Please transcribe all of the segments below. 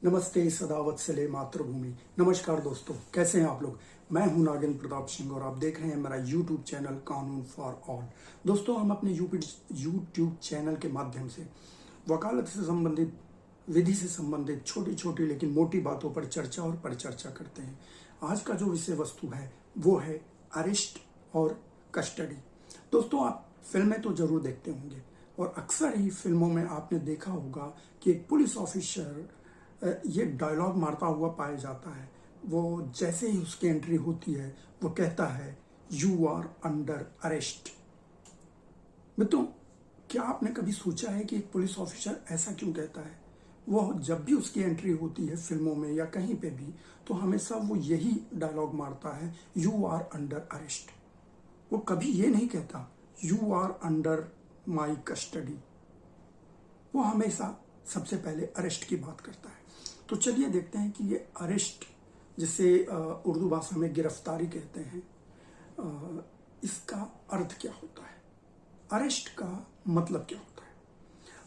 नमस्ते सदा वत्सले मातृभूमि। नमस्कार दोस्तों, कैसे हैं आप लोग। मैं हूं नागेंद्र प्रताप सिंह और आप देख रहे हैं मेरा यूट्यूब चैनल कानून फॉर ऑल। दोस्तों, हम अपने यूट्यूब चैनल के माध्यम से वकालत से संबंधित, विधि से संबंधित छोटी छोटी लेकिन मोटी बातों पर चर्चा और परिचर्चा करते हैं। आज का जो विषय वस्तु है वो है अरेस्ट और कस्टडी। दोस्तों, आप फिल्में तो जरूर देखते होंगे और अक्सर ही फिल्मों में आपने देखा होगा कि एक पुलिस ऑफिसर ये डायलॉग मारता हुआ पाया जाता है। वो जैसे ही उसकी एंट्री होती है वो कहता है, यू आर अंडर अरेस्ट। मित्रों, क्या आपने कभी सोचा है कि एक पुलिस ऑफिसर ऐसा क्यों कहता है। वो जब भी उसकी एंट्री होती है फिल्मों में या कहीं पे भी, तो हमेशा वो यही डायलॉग मारता है, यू आर अंडर अरेस्ट। वो कभी ये नहीं कहता you are under my custody. वो हमेशा सबसे पहले अरेस्ट की बात करता है। तो चलिए देखते हैं कि ये अरेस्ट, जिसे उर्दू भाषा में गिरफ्तारी कहते हैं, इसका अर्थ क्या होता है। अरेस्ट का मतलब क्या होता है।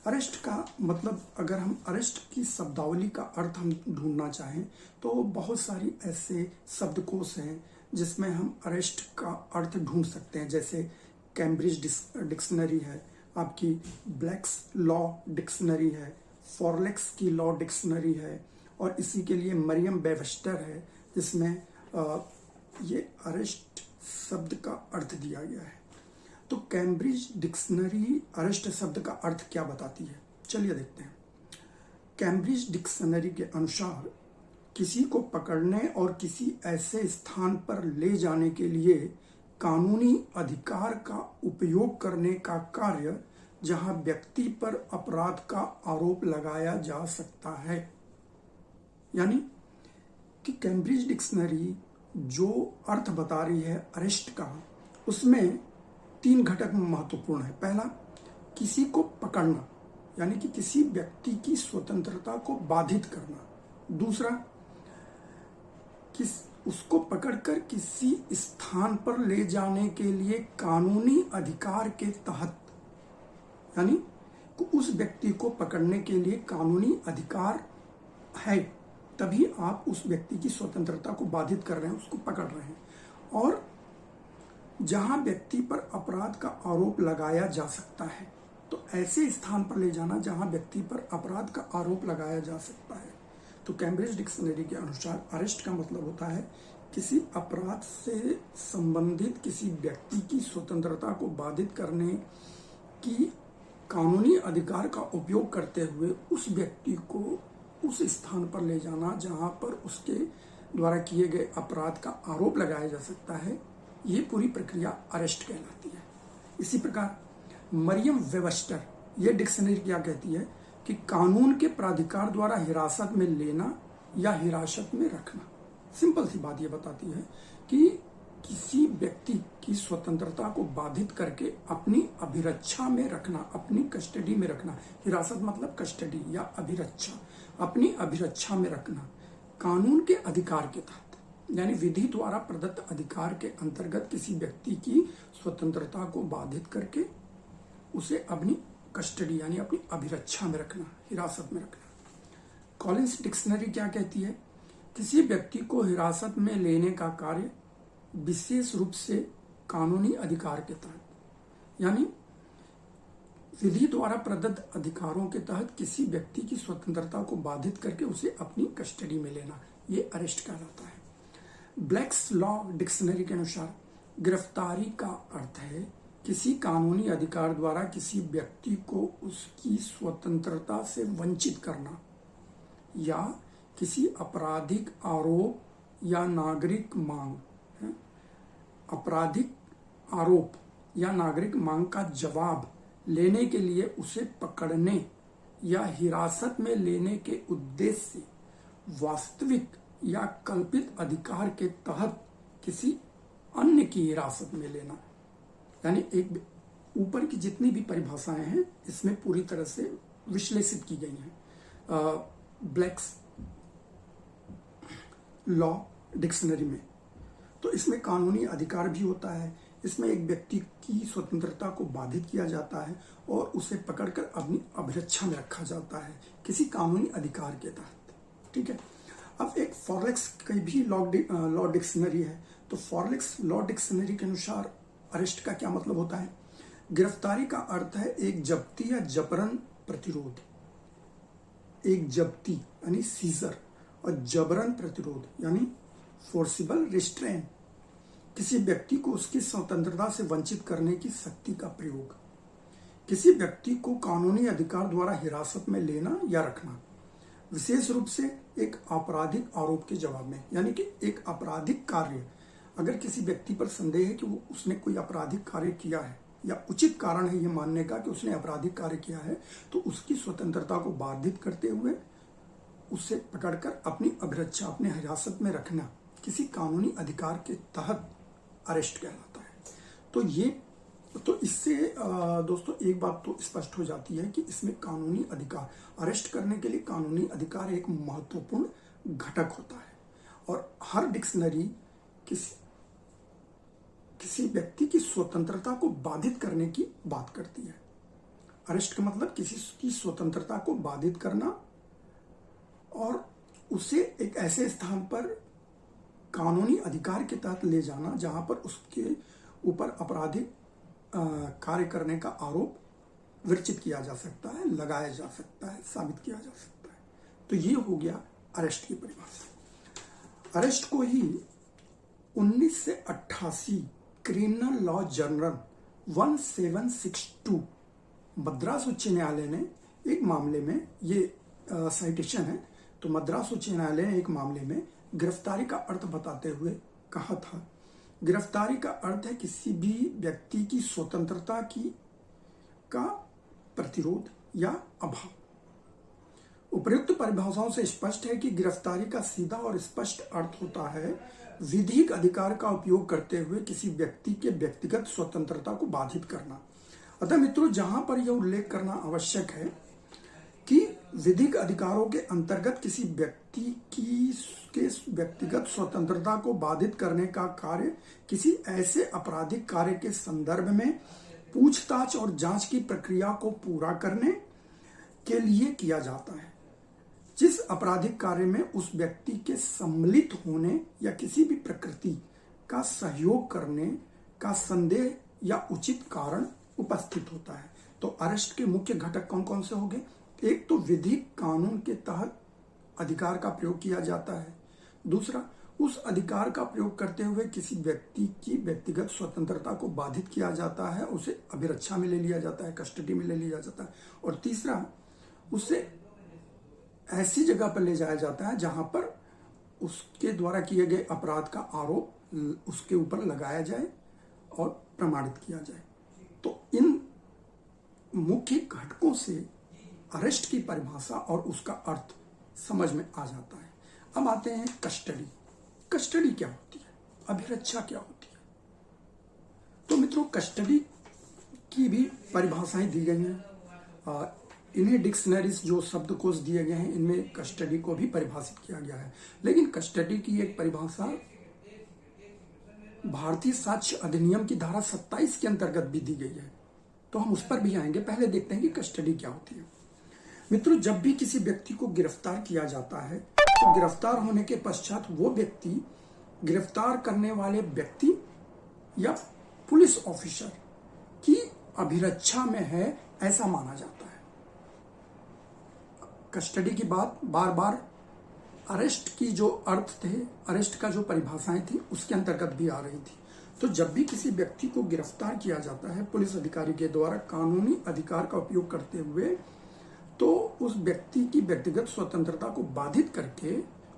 अरेस्ट का मतलब, अगर हम अरेस्ट की शब्दावली का अर्थ हम ढूंढना चाहें तो बहुत सारी ऐसे शब्दकोश हैं जिसमें हम अरेस्ट का अर्थ ढूंढ सकते हैं। जैसे कैम्ब्रिज डिक्शनरी है, आपकी ब्लैक्स लॉ डिक्शनरी है, फॉरलेक्स की लॉ डिक्शनरी है, और इसी के लिए मरियम वेबस्टर है जिसमें ये अरेस्ट शब्द का अर्थ दिया गया है। तो कैम्ब्रिज डिक्शनरी अरेस्ट शब्द का अर्थ क्या बताती है, चलिए देखते हैं। कैम्ब्रिज डिक्शनरी के अनुसार किसी को पकड़ने और किसी ऐसे स्थान पर ले जाने के लिए कानूनी अधिकार का उपयोग करने का कार्य जहां व्यक्ति पर अपराध का आरोप लगाया जा सकता है। यानी कि कैम्ब्रिज डिक्शनरी जो अर्थ बता रही है अरेस्ट का, उसमें 3 घटक महत्वपूर्ण है। पहला, किसी को पकड़ना, यानी कि किसी व्यक्ति की स्वतंत्रता को बाधित करना। दूसरा, उसको पकड़कर किसी स्थान पर ले जाने के लिए कानूनी अधिकार के तहत, यानी उस व्यक्ति को पकड़ने के लिए कानूनी अधिकार है, तभी आप उस व्यक्ति की स्वतंत्रता को बाधित कर रहे हैं, उसको पकड़ रहे हैं। और जहां व्यक्ति पर अपराध का आरोप लगाया जा सकता है, तो ऐसे स्थान पर ले जाना जहां व्यक्ति पर अपराध का आरोप लगाया जा सकता है। तो कैम्ब्रिज डिक्शनरी के अनुसार अरेस्ट का मतलब होता है किसी अपराध से संबंधित किसी व्यक्ति की स्वतंत्रता को बाधित करने की कानूनी अधिकार का उपयोग करते हुए उस व्यक्ति को उस स्थान पर ले जाना जहां पर उसके द्वारा किए गए अपराध का आरोप लगाया जा सकता है। ये पूरी प्रक्रिया अरेस्ट कहलाती है। इसी प्रकार मरियम वेबस्टर, यह डिक्शनरी क्या कहती है कि कानून के प्राधिकार द्वारा हिरासत में लेना या हिरासत में रखना। सिंपल सी बात ये बताती है कि किसी व्यक्ति की स्वतंत्रता को बाधित करके अपनी अभिरक्षा में रखना, अपनी कस्टडी में रखना। हिरासत मतलब कस्टडी या अभिरक्षा, अपनी अभिरक्षा में रखना कानून के अधिकार के तहत, यानी विधि द्वारा प्रदत्त अधिकार के अंतर्गत किसी व्यक्ति की स्वतंत्रता को बाधित करके उसे अपनी कस्टडी यानी अपनी अभिरक्षा में रखना, हिरासत में रखना। कॉलिंस डिक्शनरी क्या कहती है, किसी व्यक्ति को हिरासत में लेने का कार्य विशेष रूप से कानूनी अधिकार के तहत, यानी विधि द्वारा प्रदत्त अधिकारों के तहत किसी व्यक्ति की स्वतंत्रता को बाधित करके उसे अपनी कस्टडी में लेना, ये अरेस्ट कहलाता है। ब्लैक्स लॉ डिक्शनरी के अनुसार गिरफ्तारी का अर्थ है किसी कानूनी अधिकार द्वारा किसी व्यक्ति को उसकी स्वतंत्रता से वंचित करना या किसी आपराधिक आरोप या नागरिक मांग, आपराधिक आरोप या नागरिक मांग का जवाब लेने के लिए उसे पकड़ने या हिरासत में लेने के उद्देश्य से वास्तविक या कल्पित अधिकार के तहत किसी अन्य की हिरासत में लेना। यानी एक ऊपर की जितनी भी परिभाषाएं हैं इसमें पूरी तरह से विश्लेषित की गई हैं ब्लैक्स लॉ डिक्शनरी में। तो इसमें कानूनी अधिकार भी होता है, इसमें एक व्यक्ति की स्वतंत्रता को बाधित किया जाता है और उसे पकड़कर अपनी अभिरक्षा में रखा जाता है किसी कानूनी अधिकार के तहत। ठीक है। अब एक फॉरेक्स की भी लॉ डिक्शनरी है, तो फॉरेक्स लॉ डिक्शनरी के अनुसार अरेस्ट का क्या मतलब होता है? गिरफ्तारी का अर्थ है एक जब्ती या जबरन प्रतिरोध। एक जब्ती यानी सीजर और जबरन प्रतिरोध यानी फोर्सिबल रिस्ट्रेन, किसी व्यक्ति को उसकी स्वतंत्रता से वंचित करने की शक्ति का प्रयोग। किसी व्यक्ति को कानूनी अधिकार द्वारा हिरासत में लेना या रखना, विशेष रूप से एक आपराधिक आरोप के जवाब में। यानी कि एक आपराधिक कार्य, अगर किसी व्यक्ति पर संदेह है कि वो उसने कोई आपराधिक कार्य किया है या उचित कारण है ये मानने का कि उसने आपराधिक कार्य किया है, तो उसकी स्वतंत्रता को बाधित करते हुए उसे पकड़कर अपनी अभिरक्षा, अपने हिरासत में रखना किसी कानूनी अधिकार के तहत अरेस्ट कहलाता है। तो इससे दोस्तों एक बात तो स्पष्ट हो जाती है कि इसमें कानूनी अधिकार, अरेस्ट करने के लिए कानूनी अधिकार एक महत्वपूर्ण घटक होता है। और हर डिक्शनरी किसी व्यक्ति की स्वतंत्रता को बाधित करने की बात करती है। अरेस्ट का मतलब किसी की स्वतंत्रता को बाधित करना और उसे एक ऐसे स्थान पर कानूनी अधिकार के तहत ले जाना जहां पर उसके ऊपर आपराधिक कार्य करने का आरोप विरचित किया जा सकता है, लगाया जा सकता है, साबित किया जा सकता है। तो ये हो गया अरेस्ट की परिभाषा। अरेस्ट को ही 1988 क्रिमिनल लॉ जर्नल 1762 मद्रास उच्च न्यायालय ने एक मामले में, ये साइटेशन है, तो मद्रास उच्च न्यायालय ने एक मामले में गिरफ्तारी का अर्थ बताते हुए कहा था, गिरफ्तारी का अर्थ है किसी भी व्यक्ति की स्वतंत्रता का प्रतिरोध या अभाव। उपर्युक्त परिभाषाओं से स्पष्ट है कि गिरफ्तारी का सीधा और स्पष्ट अर्थ होता है विधिक अधिकार का उपयोग करते हुए किसी व्यक्ति के व्यक्तिगत स्वतंत्रता को बाधित करना। अतः मित्रों, जहां पर यह उल्लेख करना आवश्यक है कि विधिक अधिकारों के अंतर्गत किसी व्यक्ति के व्यक्तिगत स्वतंत्रता को बाधित करने का कार्य किसी ऐसे आपराधिक कार्य के संदर्भ में पूछताछ और जांच की प्रक्रिया को पूरा करने के लिए किया जाता है, जिस आपराधिक कार्य में उस व्यक्ति के सम्मिलित होने या किसी भी प्रकृति का सहयोग करने का संदेह या उचित कारण उपस्थित होता है। तो अरेस्ट के मुख्य घटक कौन कौन से होंगे? एक तो विधिक कानून के तहत अधिकार का प्रयोग किया जाता है। दूसरा, उस अधिकार का प्रयोग करते हुए किसी व्यक्ति की व्यक्तिगत स्वतंत्रता को बाधित किया जाता है, उसे अभिरक्षा में ले लिया जाता है, कस्टडी में ले लिया जाता है। और तीसरा, उसे ऐसी जगह पर ले जाया जाता है जहां पर उसके द्वारा किए गए अपराध का आरोप उसके ऊपर लगाया जाए और प्रमाणित किया जाए। तो इन मुख्य घटकों से अरेस्ट की परिभाषा और उसका अर्थ समझ में आ जाता है। अब आते हैं कस्टडी। कस्टडी क्या होती है? अभिरक्षा क्या होती है? तो मित्रों, कस्टडी की भी परिभाषाएं दी गई हैं। इन्हें डिक्शनरीज जो शब्दकोश दिए गए हैं इनमें कस्टडी को भी परिभाषित किया गया है। लेकिन कस्टडी की एक परिभाषा भारतीय साक्ष्य अधिनियम की धारा 27 के अंतर्गत भी दी गई है, तो हम उस पर भी आएंगे। पहले देखते हैं कि कस्टडी क्या होती है। मित्रों, जब भी किसी व्यक्ति को गिरफ्तार किया जाता है तो गिरफ्तार होने के पश्चात वो व्यक्ति गिरफ्तार करने वाले व्यक्ति या पुलिस ऑफिसर की अभिरक्षा में है, ऐसा माना जाता है। कस्टडी की बात बार बार अरेस्ट की जो अर्थ थे, अरेस्ट का जो परिभाषाएं थी उसके अंतर्गत भी आ रही थी। तो जब भी किसी व्यक्ति को गिरफ्तार किया जाता है पुलिस अधिकारी के द्वारा कानूनी अधिकार का उपयोग करते हुए, तो उस व्यक्ति की व्यक्तिगत स्वतंत्रता को बाधित करके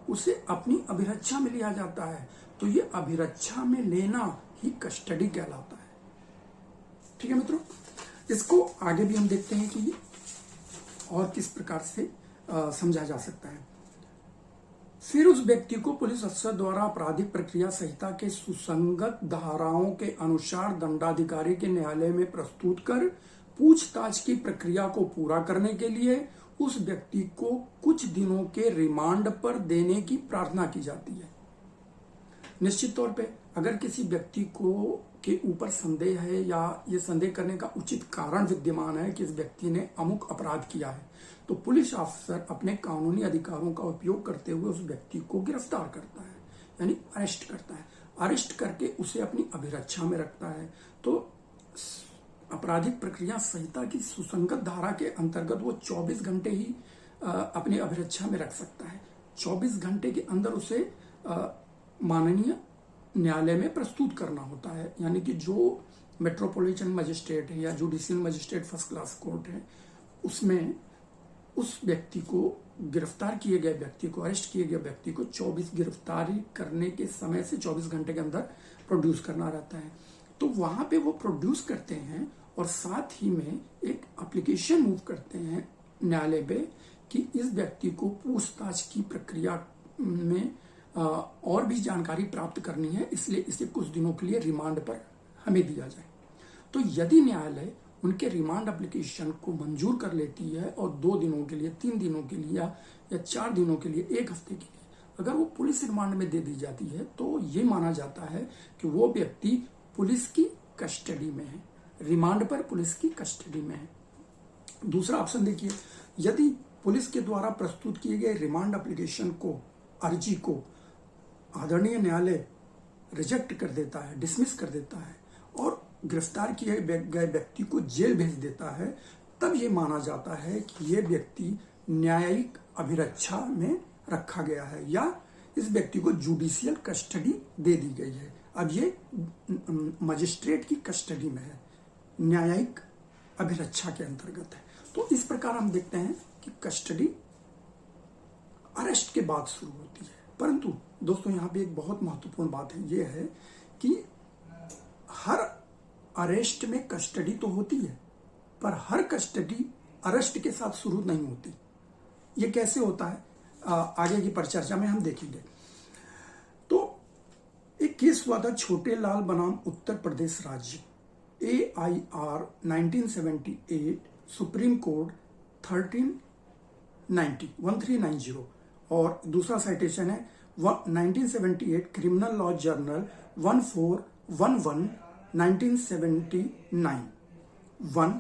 उसे अपनी अभिरक्षा में लिया जाता है। तो ये अभिरक्षा में लेना ही कस्टडी कहलाता है। ठीक है मित्रों, इसको आगे भी हम देखते हैं कि और किस प्रकार से समझा जा सकता है। फिर उस व्यक्ति को पुलिस अफसर द्वारा आपराधिक प्रक्रिया संहिता के सुसंगत धाराओं के अनुसार दंडाधिकारी के न्यायालय में प्रस्तुत कर पूछताछ की प्रक्रिया को पूरा करने के लिए उस व्यक्ति को कुछ दिनों के रिमांड पर देने की प्रार्थना की जाती है। निश्चित तौर पे अगर किसी व्यक्ति को के ऊपर संदेह है या ये संदेह करने का उचित कारण विद्यमान है कि इस व्यक्ति ने अमुक अपराध किया है, तो पुलिस ऑफिसर अपने कानूनी अधिकारों का उपयोग करते हुए उस व्यक्ति को गिरफ्तार करता है, यानी अरेस्ट करता है। अरेस्ट करके उसे अपनी अभिरक्षा में रखता है। तो आपराधिक प्रक्रिया संहिता की सुसंगत धारा के अंतर्गत वो 24 घंटे ही अपनी अभिरक्षा में रख सकता है। 24 घंटे के अंदर उसे माननीय न्यायालय में प्रस्तुत करना होता है, यानी कि जो मेट्रोपॉलिटन मजिस्ट्रेट है या judicial magistrate first class court है, उसमें उस व्यक्ति को, गिरफ्तार किए गए व्यक्ति को, अरेस्ट किए गए व्यक्ति को 24 गिरफ्तारी करने के समय से 24 घंटे के अंदर प्रोड्यूस करना रहता है। तो वहां पे वो प्रोड्यूस करते हैं और साथ ही में एक एप्लीकेशन मूव करते हैं न्यायालय पे कि इस व्यक्ति को पूछताछ की प्रक्रिया में और भी जानकारी प्राप्त करनी है, इसलिए इसे कुछ दिनों के लिए रिमांड पर हमें दिया जाए। तो यदि न्यायालय उनके रिमांड एप्लीकेशन को मंजूर कर लेती है और 2 दिनों के लिए, 3 दिनों के लिए या 4 दिनों के लिए, 1 हफ्ते के लिए अगर वो पुलिस रिमांड में दे दी जाती है, तो ये माना जाता है कि वो व्यक्ति पुलिस की कस्टडी में है, रिमांड पर पुलिस की कस्टडी में है। दूसरा ऑप्शन देखिए, यदि पुलिस के द्वारा प्रस्तुत किए गए रिमांड एप्लीकेशन को, अर्जी को आदरणीय न्यायालय रिजेक्ट कर देता है, डिसमिस कर देता है और गिरफ्तार किए गए व्यक्ति को जेल भेज देता है, तब ये माना जाता है कि ये व्यक्ति न्यायिक अभिरक्षा में रखा गया है या इस व्यक्ति को जुडिशियल कस्टडी दे दी गई है। अब ये मजिस्ट्रेट की कस्टडी में है, न्यायिक अभिरक्षा के अंतर्गत है। तो इस प्रकार हम देखते हैं कि कस्टडी अरेस्ट के बाद शुरू होती है। परंतु दोस्तों यहाँ पे एक बहुत महत्वपूर्ण बात है, ये है कि हर अरेस्ट में कस्टडी तो होती है, पर हर कस्टडी अरेस्ट के साथ शुरू नहीं होती। ये कैसे होता है आगे की परिचर्चा में हम देखेंगे। तो एक केस हुआ था छोटे लाल बनाम उत्तर प्रदेश राज्य, AIR 1978, सुप्रीम कोर्ट 1390 और दूसरा साइटेशन है 1978 क्रिमिनल लॉ जर्नल 1411 1979 1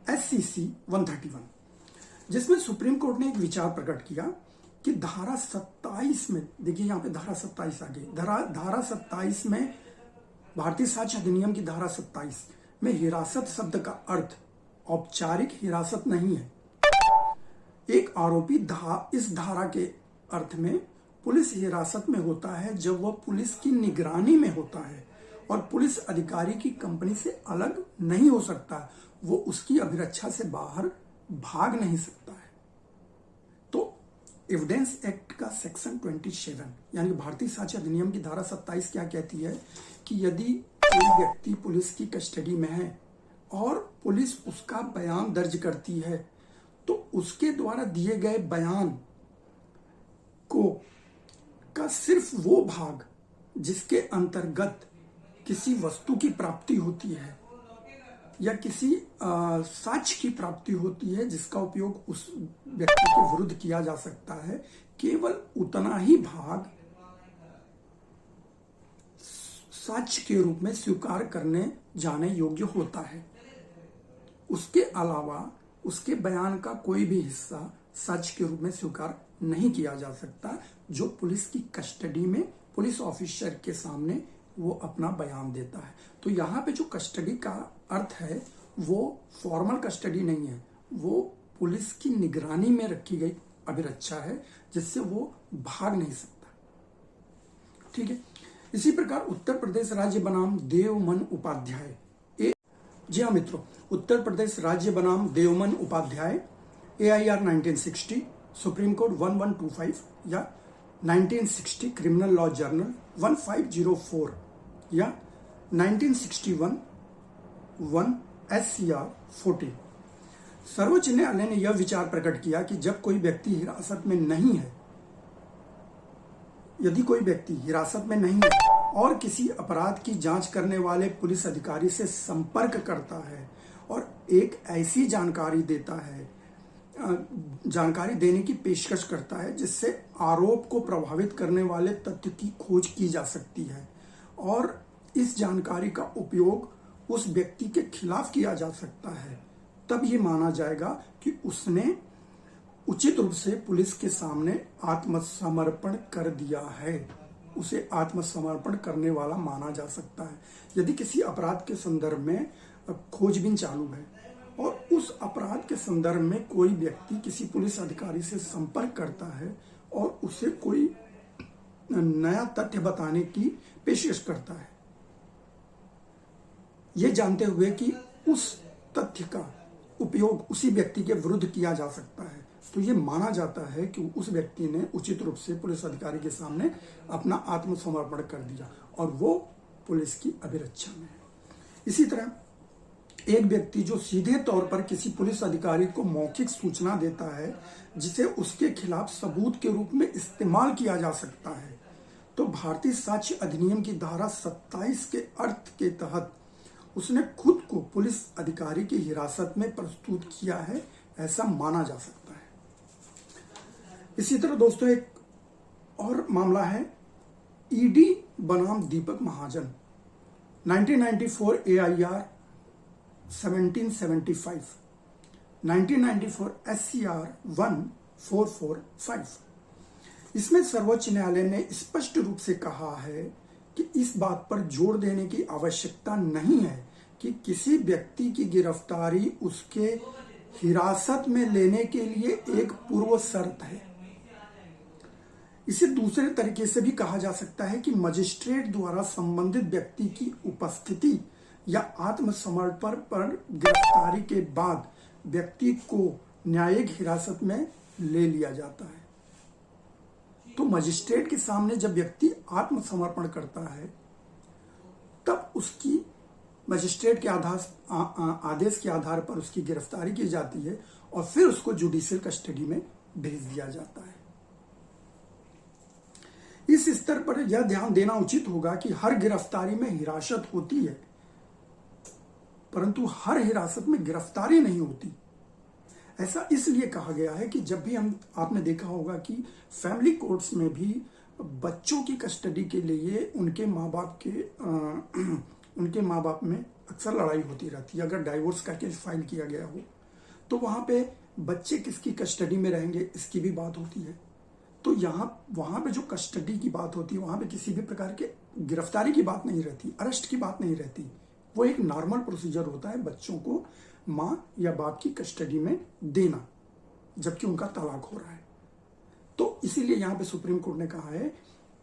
SCC 131, जिसमें सुप्रीम कोर्ट ने एक विचार प्रकट किया कि धारा 27 में, देखिए यहाँ पे धारा 27 आ गई, धारा 27 में भारतीय साक्ष्य अधिनियम की धारा 27 में हिरासत शब्द का अर्थ औपचारिक हिरासत नहीं है। एक आरोपी इस धारा के अर्थ में पुलिस हिरासत में होता है जब वह पुलिस की निगरानी में होता है और पुलिस अधिकारी की कंपनी से अलग नहीं हो सकता, वो उसकी अभिरक्षा से बाहर भाग नहीं सकता है। तो एविडेंस एक्ट का सेक्शन 27 यानी भारतीय साक्ष्य अधिनियम की धारा 27 क्या कहती है कि यदि कोई व्यक्ति पुलिस की कस्टडी में है और पुलिस उसका बयान दर्ज करती है, तो उसके द्वारा दिए गए बयान का सिर्फ वो भाग जिसके अंतर्गत किसी वस्तु की प्राप्ति होती है या किसी साक्ष्य की प्राप्ति होती है जिसका उपयोग उस व्यक्ति के विरुद्ध किया जा सकता है, केवल उतना ही भाग साक्ष्य के रूप में स्वीकार करने जाने योग्य होता है। उसके अलावा उसके बयान का कोई भी हिस्सा साक्ष्य के रूप में स्वीकार नहीं किया जा सकता, जो पुलिस की कस्टडी में पुलिस ऑफिसर के सामने वो अपना बयान देता है। तो यहाँ पे जो कस्टडी का अर्थ है वो फॉर्मल कस्टडी नहीं है, वो पुलिस की निगरानी में रखी गई अभिरक्षा है जिससे वो भाग नहीं सकता। ठीक है। इसी प्रकार उत्तर प्रदेश राज्य बनाम देवमन उपाध्याय, जी हाँ मित्रों, उत्तर प्रदेश राज्य बनाम Devman Upadhyay AIR 1960, supreme court 1125 या 1960 क्रिमिनल लॉ जर्नल 1504 या 1961 1 SCR 14। सर्वोच्च न्यायालय ने यह विचार प्रकट किया कि जब कोई व्यक्ति हिरासत में नहीं है, यदि कोई व्यक्ति हिरासत में नहीं है और किसी अपराध की जांच करने वाले पुलिस अधिकारी से संपर्क करता है और एक ऐसी जानकारी देता है, जानकारी देने की पेशकश करता है जिससे आरोप को प्रभावित करने वाले तथ्य की खोज की जा सकती है और इस जानकारी का उपयोग उस व्यक्ति के खिलाफ किया जा सकता है, तब ये माना जाएगा कि उसने उचित रूप से पुलिस के सामने आत्मसमर्पण कर दिया है, उसे आत्मसमर्पण करने वाला माना जा सकता है। यदि किसी अपराध के संदर्भ में खोजबीन चालू है और उस अपराध के संदर्भ में कोई व्यक्ति किसी पुलिस अधिकारी से संपर्क करता है और उसे कोई नया तथ्य बताने की पेशकश करता है, ये जानते हुए कि उस तथ्य का उपयोग उसी व्यक्ति के विरुद्ध किया जा सकता है, तो ये माना जाता है कि उस व्यक्ति ने उचित रूप से पुलिस अधिकारी के सामने अपना आत्मसमर्पण कर दिया और वो पुलिस की अभिरक्षा में है। इसी तरह एक व्यक्ति जो सीधे तौर पर किसी पुलिस अधिकारी को मौखिक सूचना देता है जिसे उसके खिलाफ सबूत के रूप में इस्तेमाल किया जा सकता है, तो भारतीय साक्ष्य अधिनियम की धारा 27 के अर्थ के तहत उसने खुद को पुलिस अधिकारी की हिरासत में प्रस्तुत किया है, ऐसा माना जा सकता है। इसी तरह दोस्तों एक और मामला है ईडी बनाम दीपक महाजन, 1994 AIR 1775, 1994 SCR 1445। इसमें सर्वोच्च न्यायालय ने स्पष्ट रूप से कहा है कि इस बात पर जोर देने की आवश्यकता नहीं है कि किसी व्यक्ति की गिरफ्तारी उसके हिरासत में लेने के लिए एक पूर्व शर्त है। इसे दूसरे तरीके से भी कहा जा सकता है कि मजिस्ट्रेट द्वारा संबंधित व्यक्ति की उपस्थिति या आत्मसमर्पण पर गिरफ्तारी के बाद व्यक्ति को न्यायिक हिरासत में ले लिया जाता है। तो मजिस्ट्रेट के सामने जब व्यक्ति आत्मसमर्पण करता है तब उसकी मजिस्ट्रेट के आदेश के आधार पर उसकी गिरफ्तारी की जाती है और फिर उसको जुडिशियल कस्टडी में भेज दिया जाता है। इस स्तर पर यह ध्यान देना उचित होगा कि हर गिरफ्तारी में हिरासत होती है, परंतु हर हिरासत में गिरफ्तारी नहीं होती। ऐसा इसलिए कहा गया है कि जब भी आपने देखा होगा कि फैमिली कोर्ट्स में भी बच्चों की कस्टडी के लिए उनके माँ बाप में अक्सर लड़ाई होती रहती है। अगर डाइवोर्स का केस फाइल किया गया हो तो वहां पे बच्चे किसकी कस्टडी में रहेंगे इसकी भी बात होती है। तो वहां पे जो कस्टडी की बात होती है वहां पे किसी भी प्रकार के गिरफ्तारी की बात नहीं रहती, अरेस्ट की बात नहीं रहती। वो एक नॉर्मल प्रोसीजर होता है बच्चों को माँ या बाप की कस्टडी में देना जबकि उनका तलाक हो रहा है। तो इसीलिए यहाँ पे सुप्रीम कोर्ट ने कहा है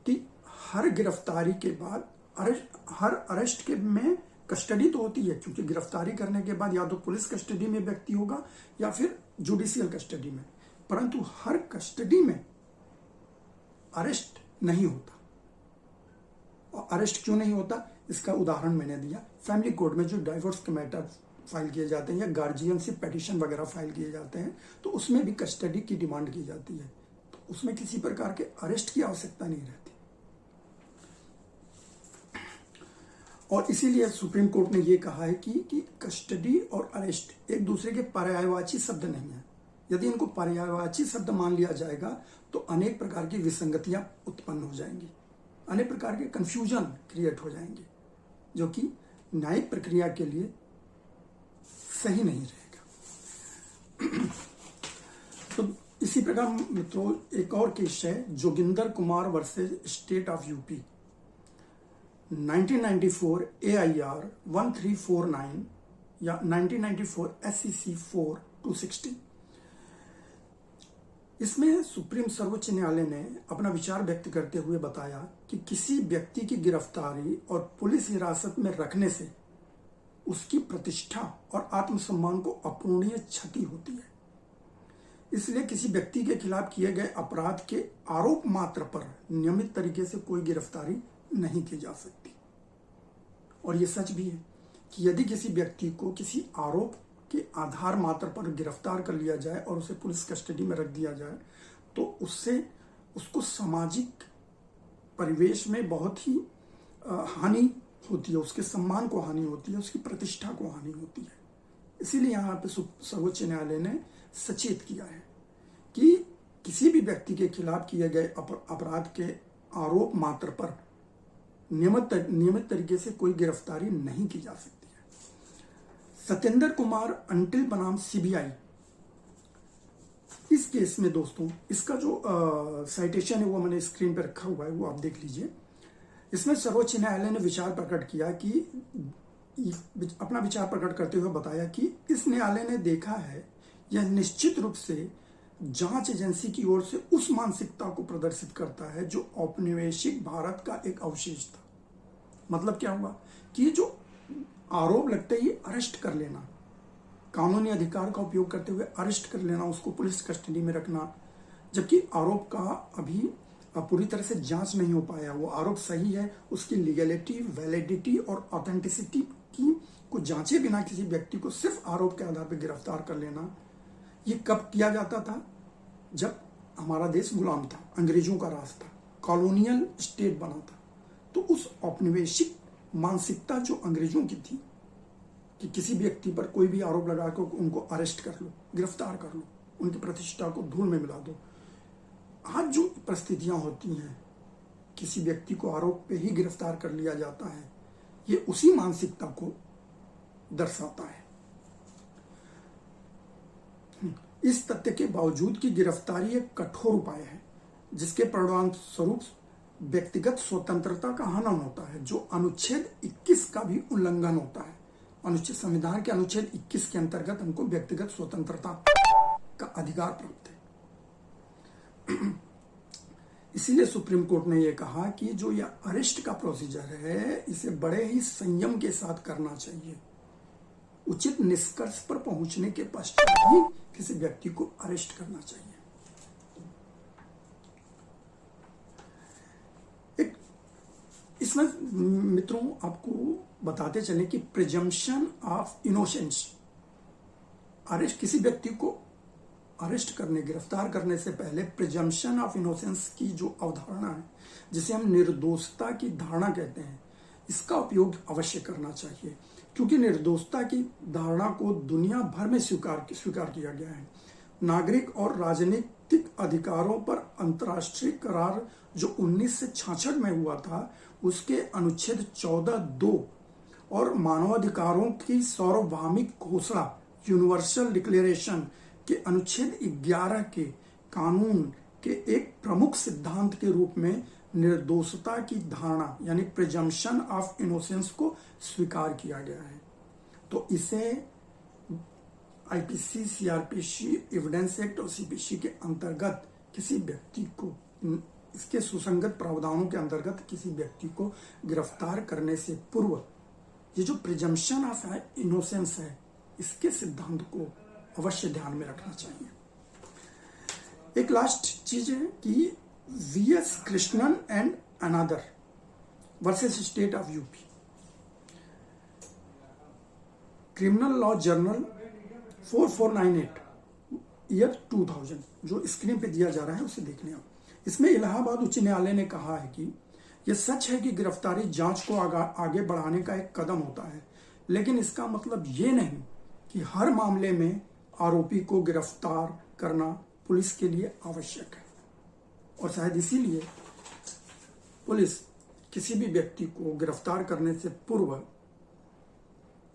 कि हर गिरफ्तारी के बाद हर अरेस्ट के में कस्टडी तो होती है, क्योंकि गिरफ्तारी करने के बाद या तो पुलिस कस्टडी में व्यक्ति होगा या फिर जुडिशियल कस्टडी में, परंतु हर कस्टडी में अरेस्ट नहीं होता। और अरेस्ट क्यों नहीं होता इसका उदाहरण मैंने दिया। फैमिली कोर्ट में जो डाइवोर्स के मैटर फाइल किए जाते हैं या गार्जियनशिप पिटीशन वगैरह फाइल किए जाते हैं तो उसमें भी कस्टडी की डिमांड की जाती है, तो उसमें किसी प्रकार के अरेस्ट की आवश्यकता नहीं रहती। और इसीलिए सुप्रीम कोर्ट ने यह कहा है कि कस्टडी और अरेस्ट एक दूसरे के पर्यायवाची शब्द नहीं है। यदि इनको पर्यायवाची शब्द मान लिया जाएगा तो अनेक प्रकार की विसंगतियां उत्पन्न हो जाएंगी, अनेक प्रकार के कंफ्यूजन क्रिएट हो जाएंगे, जो कि न्यायिक प्रक्रिया के लिए सही नहीं रहेगा। तो इसी प्रकार मित्रों एक और केस है Joginder Kumar versus state of UP, 1994 AIR 1349 या 1994 SCC 4/260। इसमें सुप्रीम सर्वोच्च न्यायालय ने अपना विचार व्यक्त करते हुए बताया कि किसी व्यक्ति की गिरफ्तारी और पुलिस हिरासत में रखने से उसकी प्रतिष्ठा और आत्मसम्मान को अपूरणीय क्षति होती है। इसलिए किसी व्यक्ति के खिलाफ किए गए अपराध के आरोप मात्र पर नियमित तरीके से कोई गिरफ्तारी नहीं की जा सकती। और ये सच भी है कि यदि किसी व्यक्ति को किसी आरोप के आधार मात्र पर गिरफ्तार कर लिया जाए और उसे पुलिस कस्टडी में रख दिया जाए तो उससे उसको सामाजिक परिवेश में बहुत ही हानि होती है, उसके सम्मान को हानि होती है, उसकी प्रतिष्ठा को हानि होती है। इसीलिए यहाँ पे सर्वोच्च न्यायालय ने सचेत किया है कि किसी भी व्यक्ति के खिलाफ किए गए अपराध के आरोप मात्र पर नियमित तरीके से कोई गिरफ्तारी नहीं की जा सकती है। सत्येंद्र कुमार अंटिल बनाम सीबीआई। इस केस में दोस्तों इसका जो साइटेशन है वो मैंने स्क्रीन पर रखा हुआ है, वो आप देख लीजिए। इसमें सर्वोच्च न्यायालय ने विचार प्रकट किया कि अपना विचार प्रकट करते हुए बताया कि इस न्यायालय ने देखा है यह निश्चित रूप से जांच एजेंसी की ओर से उस मानसिकता को प्रदर्शित करता है जो औपनिवेशिक भारत का एक अवशेष था। मतलब क्या हुआ कि जो आरोप लगते ही अरेस्ट कर लेना, कानूनी अधिकार का उपयोग करते हुए अरेस्ट कर लेना, उसको पुलिस कस्टडी में रखना, जबकि आरोप का अभी पूरी तरह से जांच नहीं हो पाया, वो आरोप सही है, उसकी लीगलिटी, वैलिडिटी और ऑथेंटिसिटी की को जांचे बिना किसी व्यक्ति को सिर्फ आरोप के आधार पर गिरफ्तार कर लेना, ये कब किया जाता था? जब हमारा देश गुलाम था, अंग्रेजों का राज था, कॉलोनियल स्टेट बना था। तो उस औपनिवेशिक मानसिकता जो अंग्रेजों की थी कि किसी व्यक्ति पर कोई भी आरोप लगाकर उनको अरेस्ट कर लो, गिरफ्तार कर लो, उनकी प्रतिष्ठा को धूल में मिला दो। आज जो परिस्थितियां होती हैं, किसी व्यक्ति को आरोप पे ही गिरफ्तार कर लिया जाता है, ये उसी मानसिकता को दर्शाता है। इस तथ्य के बावजूद कि गिरफ्तारी एक कठोर उपाय है जिसके परिणाम स्वरूप व्यक्तिगत स्वतंत्रता का हनन होता है, जो अनुच्छेद 21 का भी उल्लंघन होता है। अनुच्छेद संविधान के अनुच्छेद 21 के अंतर्गत हमको व्यक्तिगत स्वतंत्रता का अधिकार प्राप्त है। इसीलिए सुप्रीम कोर्ट ने यह कहा कि जो यह अरेस्ट का प्रोसीजर है, इसे बड़े ही संयम के साथ करना चाहिए। उचित निष्कर्ष पर पहुंचने के पश्चात ही किसी व्यक्ति को अरेस्ट करना चाहिए। इसमें मित्रों आपको बताते चले कि प्रिजम्पशन ऑफ इनोसेंस, अरेस्ट किसी व्यक्ति को अरेस्ट करने, गिरफ्तार करने से पहले प्रिजम्पशन ऑफ इनोसेंस की जो अवधारणा है, जिसे हम निर्दोषता की धारणा कहते हैं, इसका उपयोग अवश्य करना चाहिए, क्योंकि निर्दोषता की धारणा को दुनिया भर में स्वीकार किया गया है। नागरिक और राजनीतिक अधिकारों पर अंतर्राष्ट्रीय करार जो 1966 में हुआ था, उसके अनुच्छेद 14(2) और मानवाधिकारों की सार्वभौमिक घोषणा यूनिवर्सल डिक्लेरेशन के अनुच्छेद 11 के कानून के एक प्रमुख सिद्धांत के रूप में निर्दोषता की धारणा यानी प्रिजम्पशन ऑफ इनोसेंस को स्वीकार किया गया है। तो इसे आईपीसी, सीआरपीसी, एविडेंस एक्ट और सीपीसी के अंतर्गत किसी व्यक्ति को, इसके सुसंगत प्रावधानों के अंतर्गत किसी व्यक्ति को गिरफ्तार करने से पूर्व ये जो प्रिजम्पशन ऑफ इनोसेंस है, इसके सिद्धांत को अवश्य ध्यान में रखना चाहिए। एक लास्ट चीज है कि V S Krishnan and another versus state of UP, criminal law journal 4498 year 2000, जो स्क्रीन पे दिया जा रहा है उसे देखने आप। इसमें इलाहाबाद उच्च न्यायालय ने कहा है कि यह सच है कि गिरफ्तारी जांच को आगे बढ़ाने का एक कदम होता है, लेकिन इसका मतलब ये नहीं कि हर मामले में आरोपी को गिरफ्तार करना पुलिस के लिए आवश्यक है। और शायद इसीलिए पुलिस किसी भी व्यक्ति को गिरफ्तार करने से पूर्व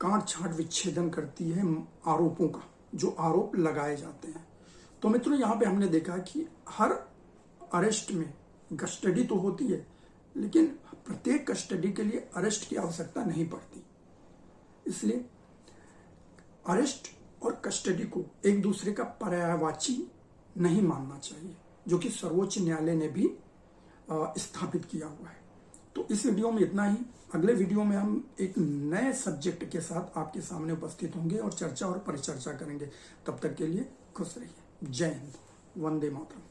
काट छांट विच्छेदन करती है आरोपों का, जो आरोप लगाए जाते हैं। तो मित्रों, यहाँ पे हमने देखा कि हर अरेस्ट में कस्टडी तो होती है, लेकिन प्रत्येक कस्टडी के लिए अरेस्ट की आवश्यकता नहीं पड़ती। इसलिए अरेस्ट और कस्टडी को एक दूसरे का पर्यायवाची नहीं मानना चाहिए, जो कि सर्वोच्च न्यायालय ने भी स्थापित किया हुआ है। तो इस वीडियो में इतना ही। अगले वीडियो में हम एक नए सब्जेक्ट के साथ आपके सामने उपस्थित होंगे और चर्चा और परिचर्चा करेंगे। तब तक के लिए खुश रहिए। जय हिंद, वंदे मातरम।